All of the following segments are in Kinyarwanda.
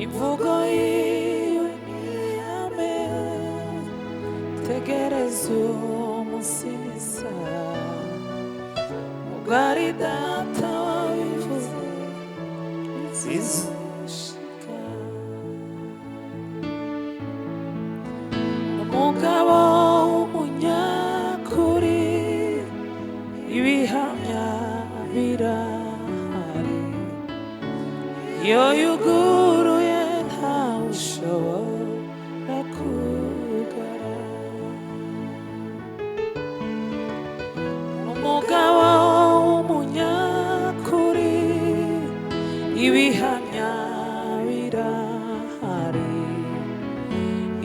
imvugo yiwe niyame tegereza umunsi n'isaha ubwo ari data wabivuze bizoshika umugabo w'umunyakuri ibihamya birahari iyo yuguruye ntawe ushobora kugara umugabo w'umunyakuri ibihamya birahari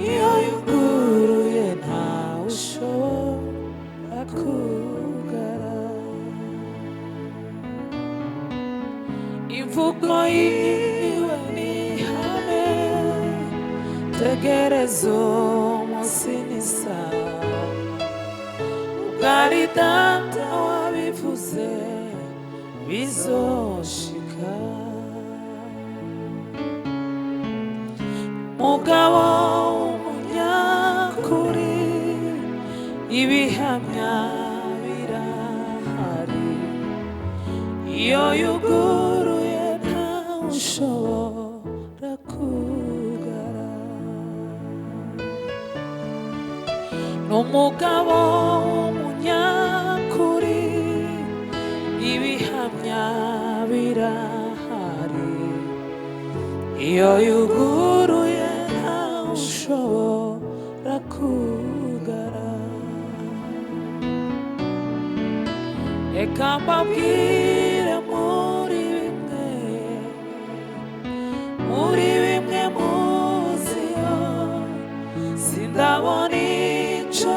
iyo yuguruye ntawe ushobora kugara imvugo yiwe nihame tegereza umunsi n'isaha ubwo ari data wabivuze bizoshika umugabo w'umunyakuri ibihamya birahari iyo yuguruye ntawe ushobora kugara n'umugabo w'umunyakuri ibihamya birahari iyo yuguruye ntawe ushobora kugara reka mbabwire muri bimwe muziyo sindabona ico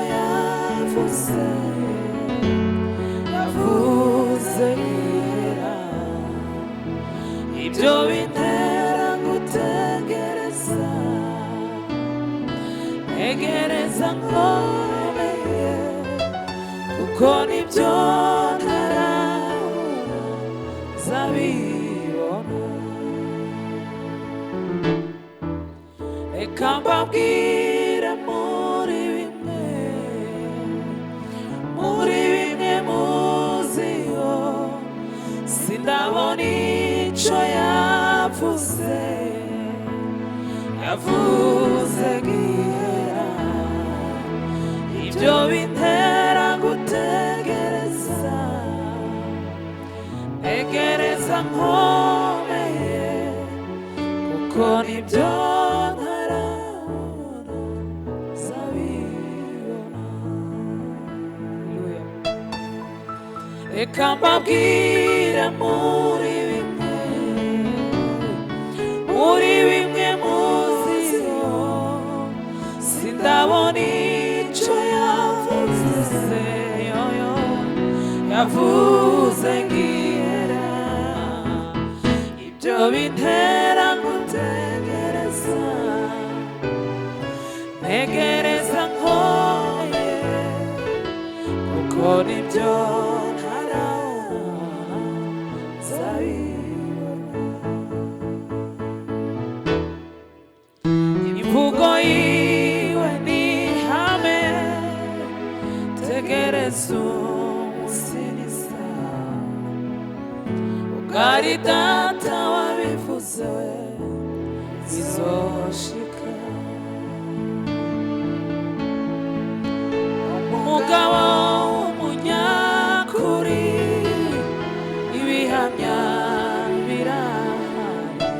yavuze yera ibyo bintera gutegereza ntegereza nkomeye kuko nibyo ntarabona zabibona reka mbabwire muri bimwe muziyo sindabona ico yavuze gihera ibyo bintera gutegereza ntegereza nkomeye kuko nibyo ntarabona zabibona reka mbabwire muri bimwe muziyo sindabona ico yavuze yavuze gihera ibyo bintera gutegereza ntegereza nkoye kuko nibyo ntarabona zabibona imvugo yiwe nihame tegereza umunsi n'isaha ubwo ari data wabivuze bizoshika umugabo w'umunyakuri ibihamya birahari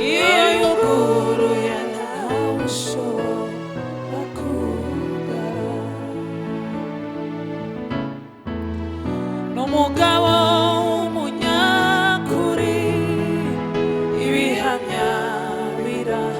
iyo yuguruye ntawe ushobora kugara n'umugabo w'umunyakuri ibihamya birahari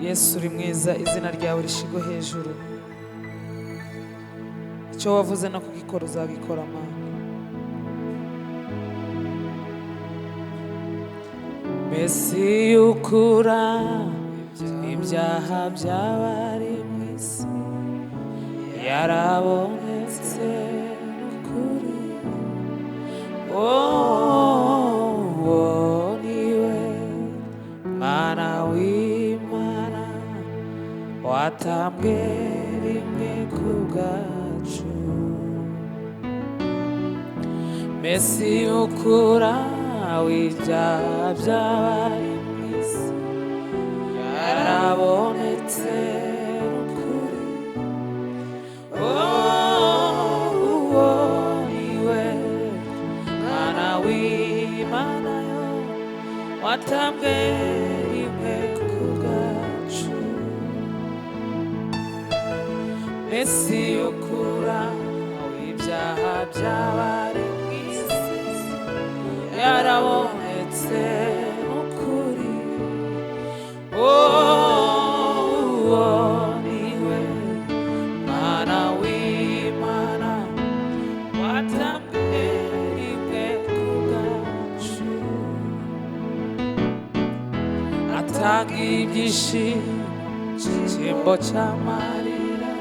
Yesu uri mwiza, izina ryawe rishigwe hejuru. Icyo wavuze no kugikora uzagikora Mana. Mbese ukura ibyaha by'abari mu isi yarabonetse ukuri. Niwe Mwana w'Imana watambwe rimwe ku bwacu. Mbese ukura w'ibyaha by'abari mu isi yarabonetse ukuri. Niwe Mwana w'Imana watambwe rimwe ku bwacu. Mbese ukura w'ibyaha by'abari mu isi yarabonetse ukuri. Niwe Mwana w'Imana watambwe rimwe ku bwacu. Atanga ibyishimo cy'amarira,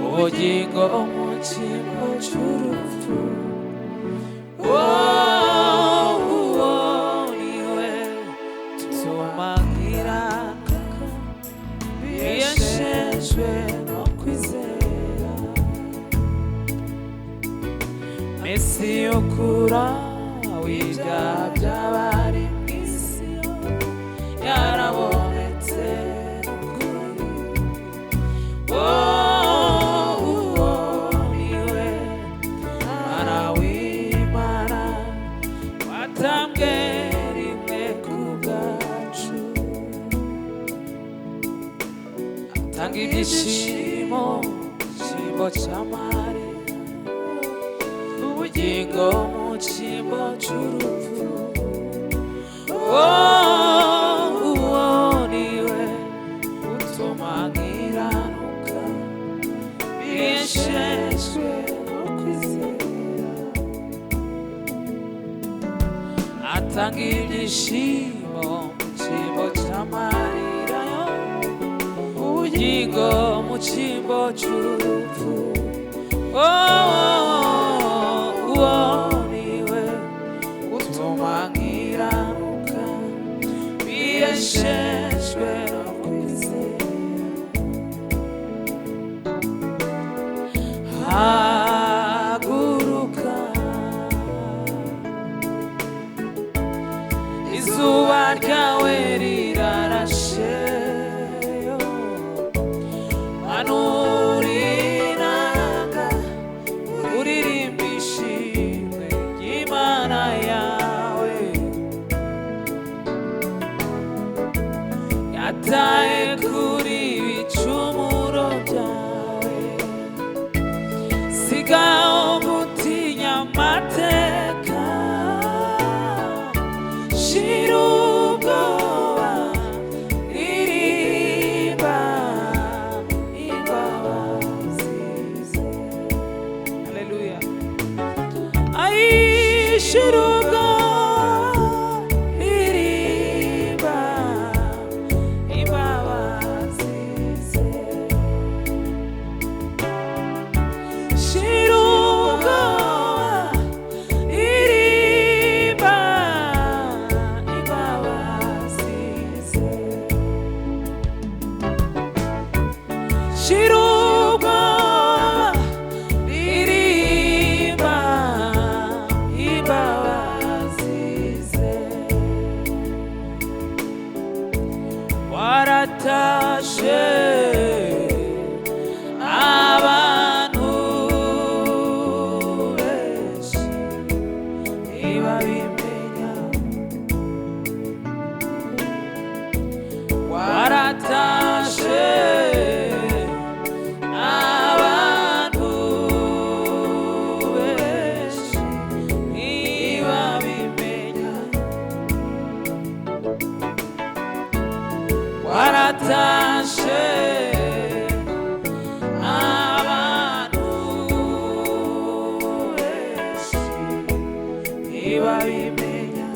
ubugingo mu cyimbo cy'urupfu. Niwe tumahirana biyeshejwe no kwizera. Mbese ukura w'ibyaha by'abari mu isi yarabonetse ukuri. Niwe Mwana w'Imana watambwe rimwe ku bwacu. Atanga ibyishimo cy'amarira, ubugingo mu cyimbo cy'urupfu. Niwe utuma nkiranuka biyeshejwe no kwizera. Atanga ibyishimo mu cyimbo cy'amarira, ubugingo mu cyimbo cy'urupfu. Niwe utuma nkiranuka biyeshejwe no kwizera. Haguruka, izuba ryawe rirarashe. Manura inanga uririmba ishimwe ry'Imana yawe. Yataye kuri ibicumuro byawe, sigaho gutinya amateka. Shira ubwoba, ririmba imbabazi ze. Haleluya. Shira ubwoba, ririmba imbabazi. waratashe abantu benshi ntibabimenya.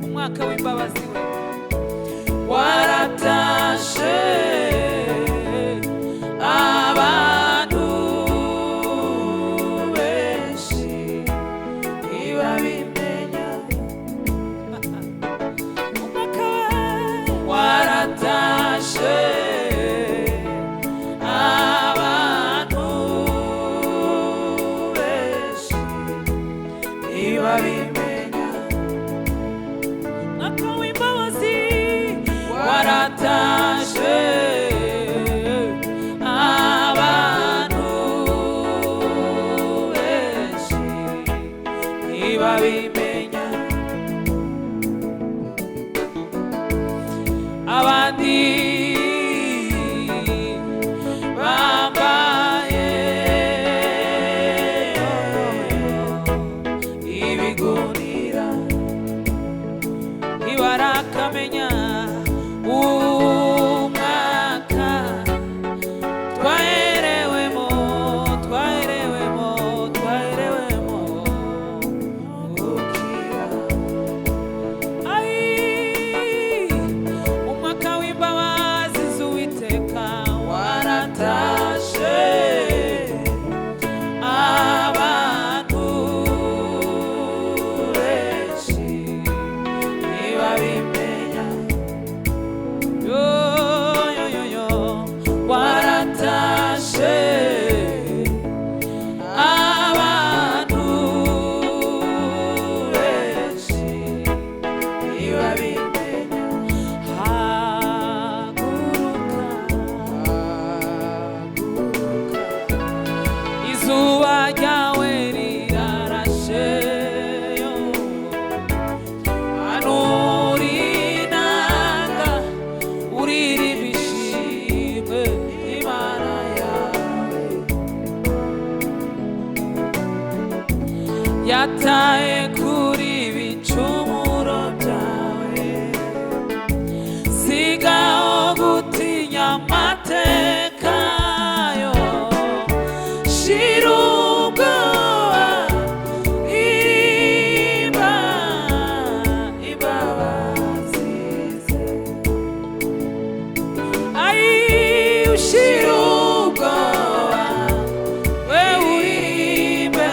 Umwaka w'imbabazi we waratashe abantu benshi ntibabimenya. Umwaka waratashe abantu benshi ntibabimenya. Umwaka w'imbabazi waratashe abantu benshi ntibabimenya. Abandi bambaye ibigunira ntibarakamenya umwaka twaherewemo gukira. Umwaka w'imbabazi z'Uwiteka waratashe abantu benshi ntibabimenya. Waratashe abantu benshi ntibabimenya. Haguruka, izuba ryawe rirarashe, hanura inanga uririmbe ishimwe Imana yawe. Yataye kuri ibicumuro byawe, sigaho gutinya amateka yo. Shira ubwoba, irimba imbabazi ze. Ushira ubwoba, we uririmbe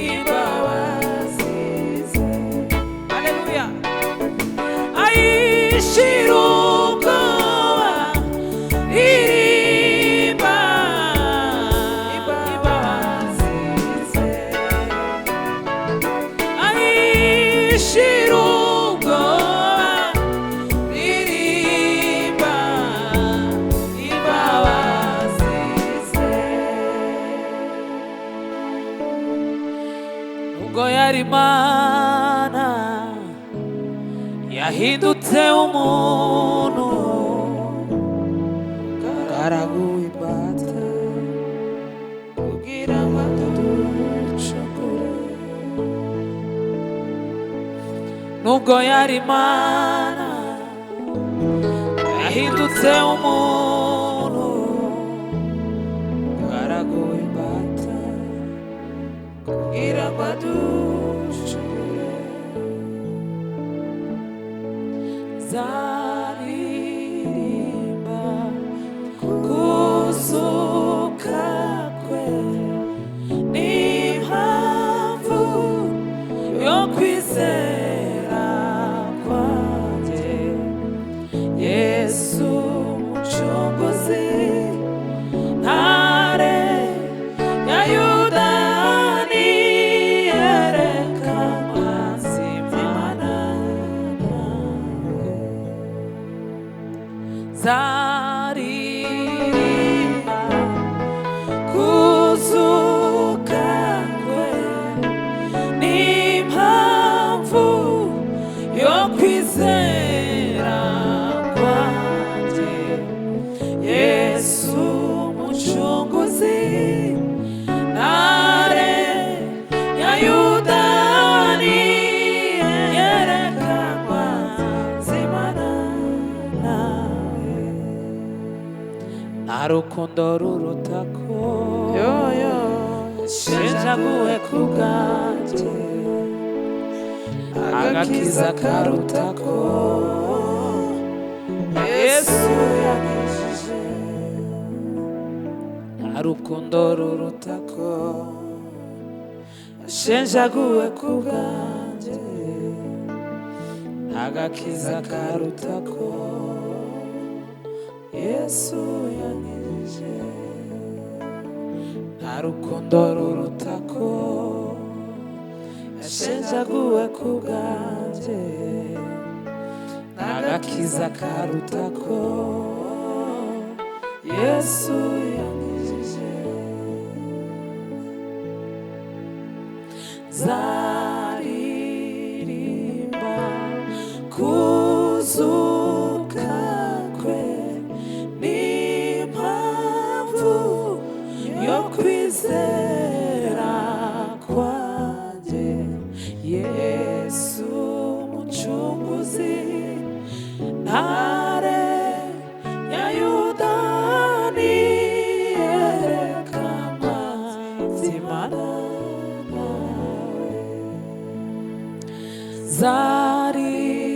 imbabazi ze. Haleluya. Shira ubwoba, irimba imbabazi ze. Shira ubwoba, irimba imbabazi ze. Ubwo yari Imana yahindutse umuntu, garaguwe imbata kugira ngo aducungure. Nubwo yari Imana yahindutse umuntu, garaguwe imbata kugira ngo aducungure. Zaririmba kuzuka kwe, n'impamvu yo kwizera kwanjye. Yesu Umucunguzi, ntare ya Yuda niyerekanwa, Imana yawe. Zaririmba kuzuka kwe, n'impamvu yo kwizera kwanjye. Yesu Umucunguzi, ntare ya Yuda niyerekanwa, Imana rukundo rurutako shenjaguwe ku bwanjye agakiza karutako Yesu yankijije rukundo rurutako shenjaguwe ku bwanjye agakiza karutako Yesu yankijije rukundo rurutako yashenjaguwe ku bwanjye agakiza karutako Yesu yankijije zaririmba kuzuka kwe n'impamvu yo kwizera kwanjye Yesu umucunguzi ntare ya Yuda niyerekana zimana nawe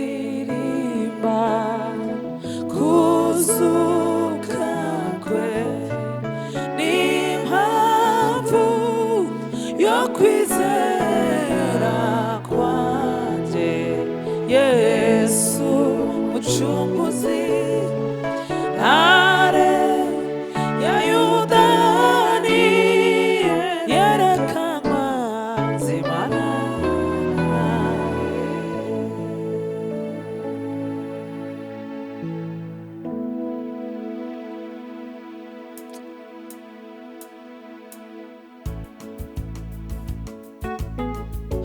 zaririmba kuzuka kwe n'impamvu yo kwizera kwanjye Yesu mucunguzi ntare ya Yuda niyerekana zimana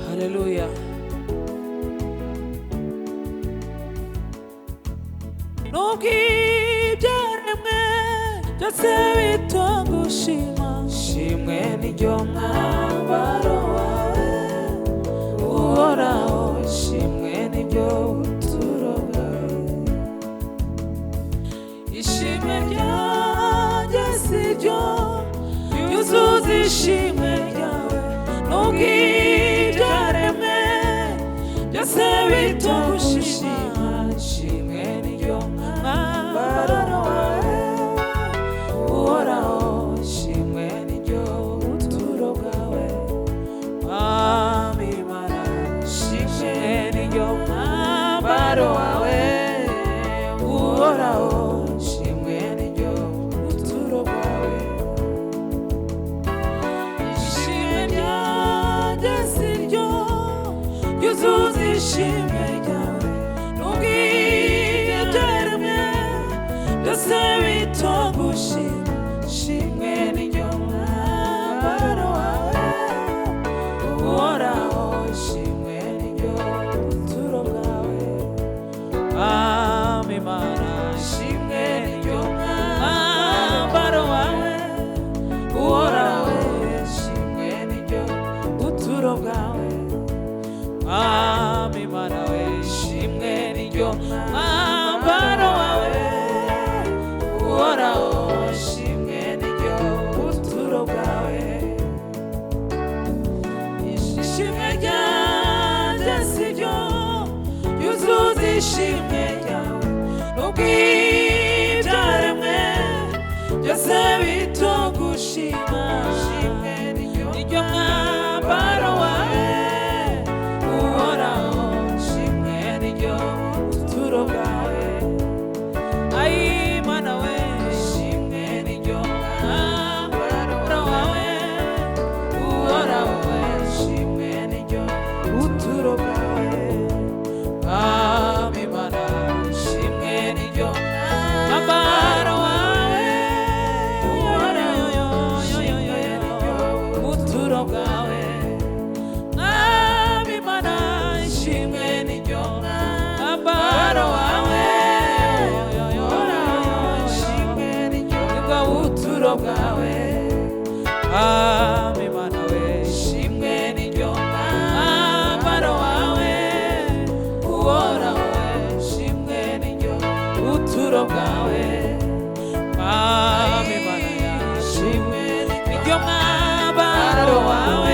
Haleluya. Nubwo ibyaremwe byose bitagushima shimwe n'iryo mwambaro wawe uhoraho shimwe n'iryo buturo bwawe ishimwe ryanjye si ryo yuzuza ishimwe ryawe nubwo ibyaremwe byose bitagushima shimwe n'iryo mwambaro wawe uhoraho shimwe n'iryo buturo bwawe Mwami Mana shimwe n'iryo mwambaro wawe uhoraho shimwe n'iryo buturo bwawe ishimwe ryanjye si ryo yuzuza ishimwe ryawe nubwo ibyaremwe byose bitagushima shimwe n'iryo mwambaro wawe uhoraho shimwe n'iryo buturo bwawe Mwami Mana shimwe n'iryo mwambaro wawe uhoraho shimwe n'iryo buturo bwawe Mwami Mana we shimwe n'iryo mwambaro wawe uhoraho shimwe n'iryo buturo bwawe ishimwe ryanjye si ryo yuzuza ishimwe ryawe nubwo ibyaremwe byose bitagushima shimwe n'iryo mwambaro wawe uhoraho shimwe n'iryo buturo bwawe Ai Mana we shimwe n'iryo mwambaro wawe uhoraho shimwe n'iryo buturo bwawe Mwami Mana shimwe n'iryo mwambaro wawe uhoraho shimwe n'iryo buturo bwawe Mwami Mana shimwe n'iryo mwambaro wawe shimwe n'iryo buturo bwawe Mwami Mana we shimwe n'iryo mwambaro wawe uhoraho shimwe n'iryo buturo bwawe Mwami mwambaro wawe